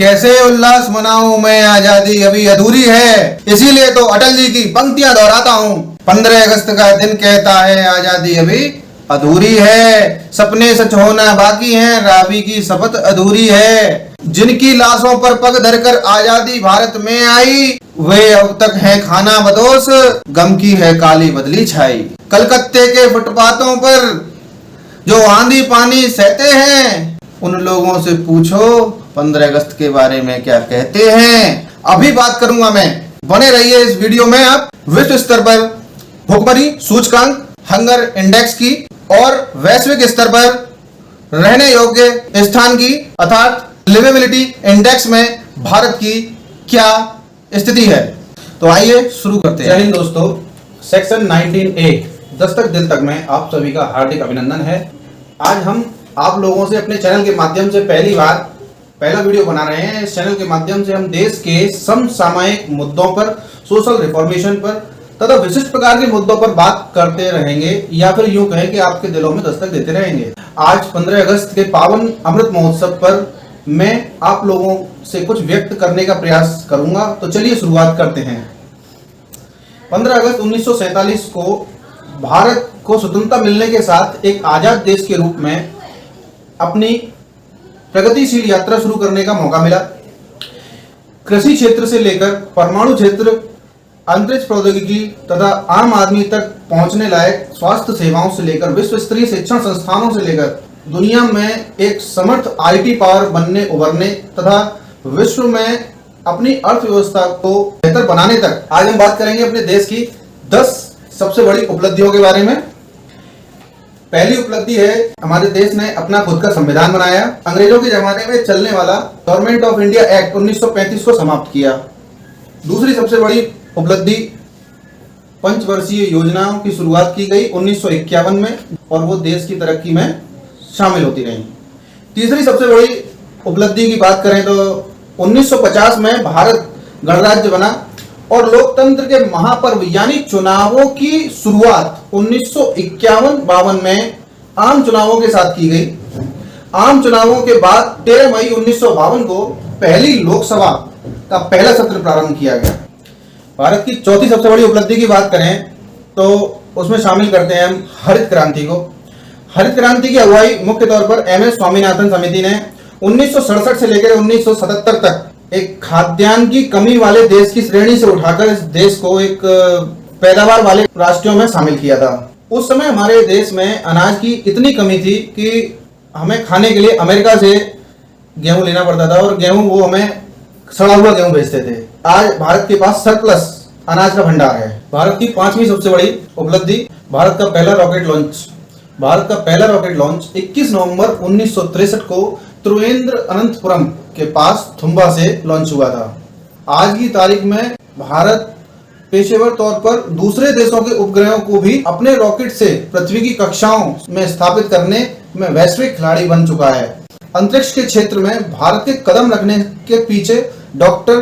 कैसे उल्लास मनाऊं मैं, आजादी अभी अधूरी है। इसीलिए तो अटल जी की पंक्तियां दोहराता हूँ। 15 अगस्त का दिन कहता है आजादी अभी अधूरी है, सपने सच होना बाकी हैं, राबी की शपथ अधूरी है। जिनकी लाशों पर पग धरकर आजादी भारत में आई, वे अब तक हैं खाना बदोश, गम की है काली बदली छाई। कलकत्ते के फुटपाथों पर जो आंधी पानी सहते हैं, उन लोगों से पूछो 15 अगस्त के बारे में क्या कहते हैं। अभी बात करूंगा मैं, बने रहिए इस वीडियो में। आप विश्व स्तर पर भुखमरी सूचकांक हंगर इंडेक्स की और वैश्विक स्तर पर रहने योग्य स्थान की अर्थात लिवेबिलिटी इंडेक्स में भारत की क्या स्थिति है। तो आइए शुरू करते हैं। जय हिंद दोस्तों, सेक्शन 19A दस्तक दिल तक में आप सभी का हार्दिक अभिनंदन है। आज हम आप लोगों से अपने चैनल के माध्यम से पहला वीडियो बना रहे हैं। इस चैनल के माध्यम से हम देश के समसामयिक मुद्दों पर, सोशल रिफॉर्मेशन पर तथा विशिष्ट प्रकार के मुद्दों पर बात करते रहेंगे, या फिर यूं कहें कि आपके दिलों में दस्तक देते रहेंगे। आज 15 अगस्त के पावन अमृत महोत्सव पर मैं आप लोगों से कुछ व्यक्त करने का प्रयास करूंगा। तो चलिए शुरुआत करते हैं। 15 अगस्त 1947 को भारत को स्वतंत्रता मिलने के साथ एक आजाद देश के रूप में अपनी प्रगतिशील यात्रा शुरू करने का मौका मिला। कृषि क्षेत्र से लेकर परमाणु क्षेत्र, अंतरिक्ष प्रौद्योगिकी तथा आम आदमी तक पहुंचने लायक स्वास्थ्य सेवाओं से लेकर विश्व स्तरीय शिक्षण संस्थानों से लेकर दुनिया में एक समर्थ आईटी पावर बनने उभरने तथा विश्व में अपनी अर्थव्यवस्था को बेहतर बनाने तक आज हम बात करेंगे अपने देश की 10 सबसे बड़ी उपलब्धियों के बारे में। पहली उपलब्धि है, हमारे देश ने अपना खुद का संविधान बनाया। अंग्रेजों के जमाने में चलने वाला गवर्नमेंट ऑफ इंडिया एक्ट 1935 को समाप्त किया। दूसरी सबसे बड़ी उपलब्धि, पंचवर्षीय योजनाओं की शुरुआत की गई 1951 में और वो देश की तरक्की में शामिल होती रही। तीसरी सबसे बड़ी उपलब्धि की बात करें तो 1950 में भारत गणराज्य बना और लोकतंत्र के महापर्व यानी चुनावों की शुरुआत 1951-52 में आम चुनावों के साथ की गई। आम चुनावों के बाद 13 मई 1952 को पहली लोकसभा का पहला सत्र प्रारंभ किया गया। भारत की चौथी सबसे बड़ी उपलब्धि की बात करें तो उसमें शामिल करते हैं हम हरित क्रांति को। हरित क्रांति की अगुवाई मुख्य तौर पर MS स्वामीनाथन समिति ने 1967 से लेकर 1977 तक एक खाद्यान्न की कमी वाले देश की श्रेणी से उठाकर इस देश को एक पैदावार वाले राष्ट्रों में शामिल किया था। उस समय हमारे देश में अनाज की इतनी कमी थी कि हमें खाने के लिए अमेरिका से गेहूं लेना पड़ता था और गेहूं वो हमें सड़ा हुआ गेहूं भेजते थे। आज भारत के पास सरप्लस अनाज का भंडार है। भारत की 5वीं सबसे बड़ी उपलब्धि, भारत का पहला रॉकेट लॉन्च 21 नवंबर 1963 को त्रिवेंद्रअनंतपुरम के पास थुम्बा से लॉन्च हुआ था। आज की तारीख में भारत पेशेवर तौर पर दूसरे देशों के उपग्रहों को भी अपने रॉकेट से पृथ्वी की कक्षाओं में स्थापित करने में वैश्विक खिलाड़ी बन चुका है। अंतरिक्ष के क्षेत्र में भारत के कदम रखने के पीछे डॉक्टर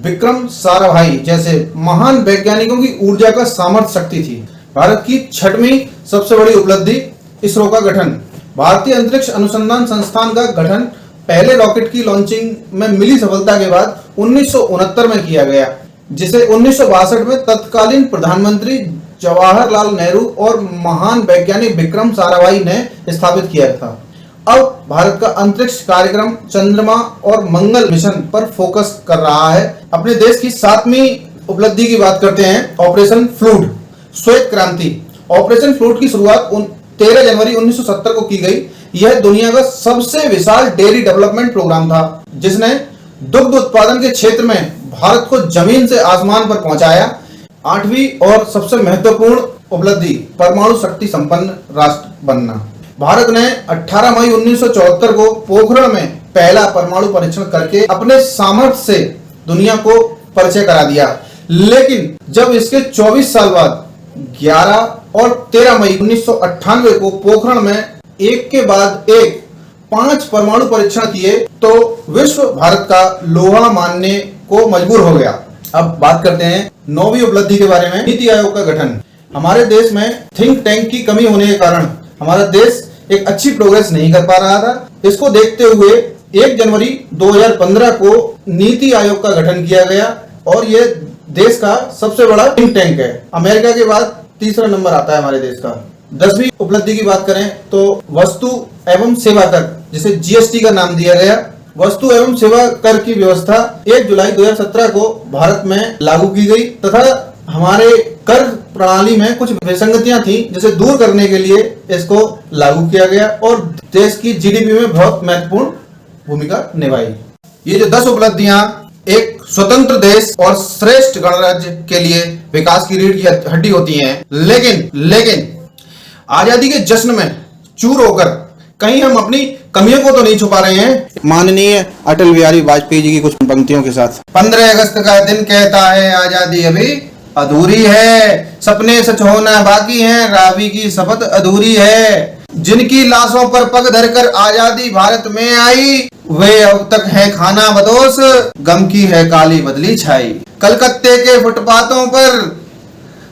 विक्रम साराभाई जैसे महान वैज्ञानिकों की ऊर्जा का सामर्थ्य शक्ति थी। भारत की 6वीं सबसे बड़ी उपलब्धि, इसरो का गठन। भारतीय अंतरिक्ष अनुसंधान संस्थान का गठन पहले रॉकेट की लॉन्चिंग में मिली सफलता के बाद 1969 में किया गया, जिसे 1962 में तत्कालीन प्रधानमंत्री जवाहरलाल नेहरू और महान वैज्ञानिक विक्रम साराभाई ने स्थापित किया था। अब भारत का अंतरिक्ष कार्यक्रम चंद्रमा और मंगल मिशन पर फोकस कर रहा है। अपने देश की 7वीं उपलब्धि की बात करते हैं, ऑपरेशन फ्लूड, श्वेत क्रांति। ऑपरेशन फ्लूड की शुरुआत 13 जनवरी 1970 को की गई। यह दुनिया का सबसे विशाल डेयरी डेवलपमेंट प्रोग्राम था, जिसने दुग्ध उत्पादन के क्षेत्र में भारत को जमीन से आसमान पर पहुंचाया। 8वीं और सबसे महत्वपूर्ण उपलब्धि, परमाणु शक्ति संपन्न राष्ट्र बनना। भारत ने 18 मई 1974 को पोखरण में पहला परमाणु परीक्षण करके अपने सामर्थ्य से दुनिया को परिचय करा दिया। लेकिन जब इसके 24 साल बाद 11 और 13 मई 1998 को पोखरण में एक के बाद एक 5 परमाणु परीक्षण किए तो विश्व भारत का लोहा मानने को मजबूर हो गया। अब बात करते हैं 9वीं उपलब्धि के बारे में, नीति आयोग का गठन। हमारे देश में थिंक टैंक की कमी होने के कारण हमारा देश एक अच्छी प्रोग्रेस नहीं कर पा रहा था। इसको देखते हुए 1 जनवरी 2015 को नीति आयोग का गठन किया गया और ये देश का सबसे बड़ा थिंक टैंक है। अमेरिका के बाद तीसरा नंबर आता है हमारे देश का। 10वीं उपलब्धि की बात करें तो वस्तु एवं सेवा कर, जिसे जीएसटी का नाम दिया गया, वस्तु एवं सेवा कर की व्यवस्था 1 जुलाई 2017 को भारत में लागू की गई तथा हमारे कर प्रणाली में कुछ विसंगतियां थी जिसे दूर करने के लिए इसको लागू किया गया और देश की जीडीपी में बहुत महत्वपूर्ण भूमिका निभाई। ये जो 10 उपलब्धियां एक स्वतंत्र देश और श्रेष्ठ गणराज्य के लिए विकास की रीढ़ की हड्डी होती हैं, लेकिन आजादी के जश्न में चूर होकर कहीं हम अपनी कमियों को तो नहीं छुपा रहे हैं। माननीय अटल बिहारी वाजपेयी जी की कुछ पंक्तियों के साथ। 15 अगस्त का दिन कहता है आजादी अभी अधूरी है, सपने सच होना बाकी हैं, रावी की शपथ अधूरी है। जिनकी लाशों पर पग धरकर आजादी भारत में आई, वे अब तक हैं खाना बदोश, गम की है काली बदली छाई। कलकत्ते के फुटपाथों पर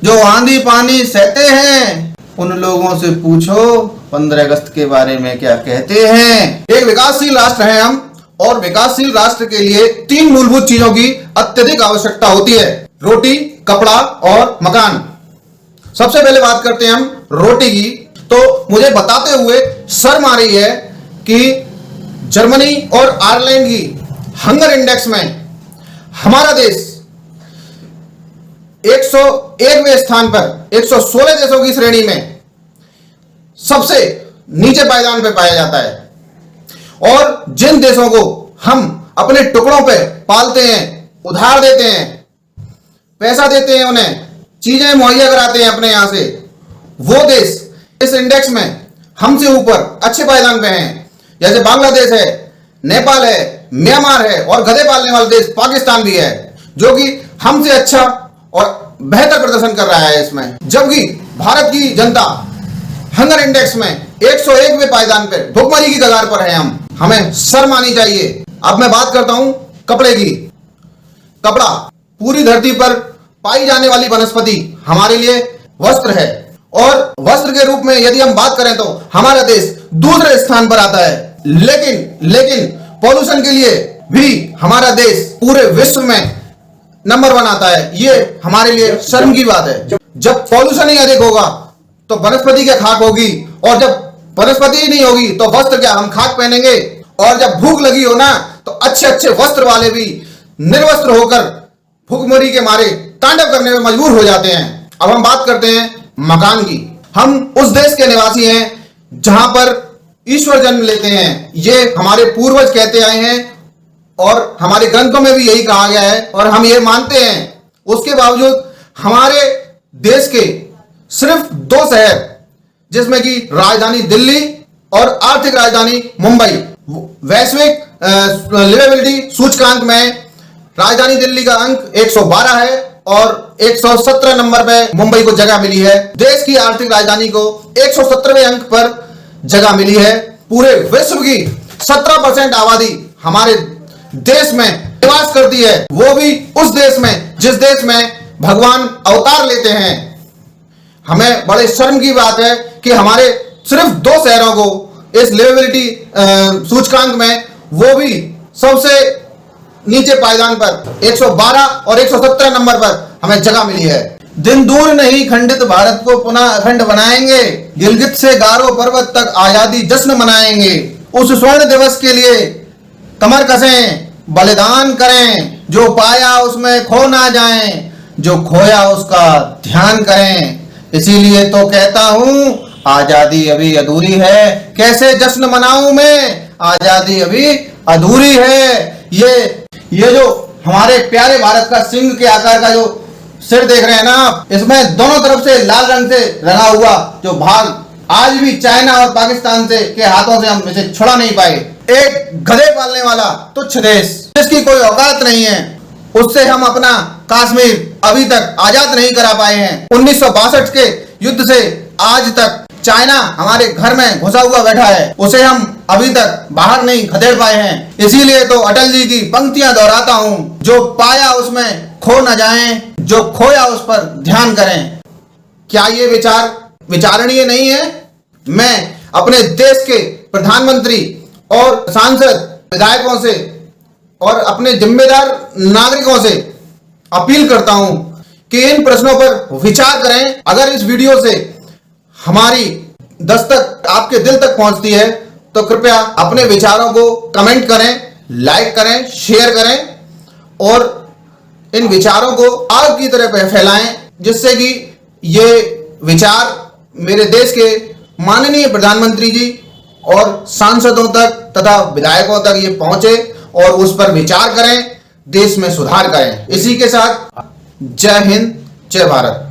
जो आंधी पानी सहते हैं, उन लोगों से पूछो 15 अगस्त के बारे में क्या कहते हैं। एक विकासशील राष्ट्र हैं हम और विकासशील राष्ट्र के लिए 3 मूलभूत चीजों की अत्यधिक आवश्यकता होती है, रोटी, कपड़ा और मकान। सबसे पहले बात करते हैं हम रोटी की। तो मुझे बताते हुए शर्म आ रही है कि जर्मनी और आयरलैंड की हंगर इंडेक्स में हमारा देश 101वें स्थान पर 116 देशों की श्रेणी में सबसे नीचे पायदान पे पाया जाता है। और जिन देशों को हम अपने टुकड़ों पे पालते हैं, उधार देते हैं, पैसा देते हैं, उन्हें चीजें मुहैया कराते हैं अपने यहां से, वो देश इस इंडेक्स में हमसे ऊपर अच्छे पायदान पे हैं। जैसे बांग्लादेश है, नेपाल है, म्यांमार है और गधे पालने वाला देश पाकिस्तान भी है, जो कि हमसे अच्छा और बेहतर प्रदर्शन कर रहा है इसमें। जबकि भारत की जनता हंगर इंडेक्स में 101वें पायदान पर भुखमरी की कगार पर है। हमें शर्म आनी चाहिए। अब मैं बात करता हूं कपड़े की। कपड़ा पूरी धरती पर पाई जाने वाली वनस्पति हमारे लिए वस्त्र है और वस्त्र के रूप में यदि हम बात करें तो हमारा देश दूसरे स्थान पर आता है। लेकिन पॉल्यूशन के लिए भी हमारा देश पूरे विश्व में नंबर 1 आता है। ये हमारे लिए शर्म की बात है। जब पॉल्यूशन ही अधिक होगा तो वनस्पति क्या खाक होगी, और जब वनस्पति ही नहीं होगी तो वस्त्र क्या हम खाक पहनेंगे। और जब भूख लगी हो ना तो अच्छे अच्छे वस्त्र वाले भी निर्वस्त्र होकर भूखमरी के मारे तांडव करने में मजबूर हो जाते हैं। अब हम बात करते हैं मकान की। हम उस देश के निवासी हैं जहां पर ईश्वर जन्म लेते हैं, ये हमारे पूर्वज कहते आए हैं और हमारे ग्रंथों में भी यही कहा गया है और हम ये मानते हैं। उसके बावजूद हमारे देश के सिर्फ 2 शहर, जिसमें कि राजधानी दिल्ली और आर्थिक राजधानी मुंबई, वैश्विक लिवेबिलिटी सूचकांक में राजधानी दिल्ली का अंक 112 है और 117 नंबर पे मुंबई को जगह मिली है। देश की आर्थिक राजधानी को 117वें अंक पर जगह मिली है। पूरे विश्व की 17% आबादी हमारे देश में निवास करती है, वो भी उस देश में जिस देश में भगवान अवतार लेते हैं। हमें बड़े शर्म की बात है कि हमारे सिर्फ 2 शहरों को इस लिवेबिलिटी सूचकांक में, वो भी सबसे नीचे पायदान पर 112 और 117 नंबर पर हमें जगह मिली है। दिन दूर नहीं खंडित भारत को पुनः अखंड बनाएंगे, गिलगित से गारो पर्वत तक आजादी जश्न मनाएंगे। उस स्वर्ण दिवस के लिए कमर कसें, बलिदान करें, जो पाया उसमें खो ना जाएं, जो खोया उसका ध्यान करें। इसीलिए तो कहता हूं आजादी अभी अधूरी है, कैसे जश्न मनाऊं मैं, आजादी अभी अधूरी है। ये जो हमारे प्यारे भारत का सिंह के आकार का जो सिर देख रहे हैं ना आप, इसमें दोनों तरफ से लाल रंग से रंगा हुआ जो भाग आज भी चाइना और पाकिस्तान से के हाथों से हम इसे छुड़ा नहीं पाए। एक गधे पालने वाला तुच्छ देश जिसकी कोई औकात नहीं है, उससे हम अपना कश्मीर अभी तक आजाद नहीं करा पाए हैं। 1962 के युद्ध से आज तक चाइना हमारे घर में घुसा हुआ बैठा है, उसे हम अभी तक बाहर नहीं खदेड़ पाए हैं। इसीलिए तो अटल जी की पंक्तियां दोहराता हूं, जो पाया उसमें खो न जाएं, जो खोया उस पर ध्यान करें। क्या ये विचार विचारणीय नहीं है? मैं अपने देश के प्रधानमंत्री और सांसद विधायकों से और अपने जिम्मेदार नागरिकों से अपील करता हूं कि इन प्रश्नों पर विचार करें। अगर इस वीडियो से हमारी दस्तक आपके दिल तक पहुंचती है तो कृपया अपने विचारों को कमेंट करें, लाइक करें, शेयर करें और इन विचारों को आग की तरह फैलाएं, जिससे कि ये विचार मेरे देश के माननीय प्रधानमंत्री जी और सांसदों तक तथा विधायकों तक ये पहुंचे और उस पर विचार करें, देश में सुधार करें। इसी के साथ जय हिंद, जय भारत।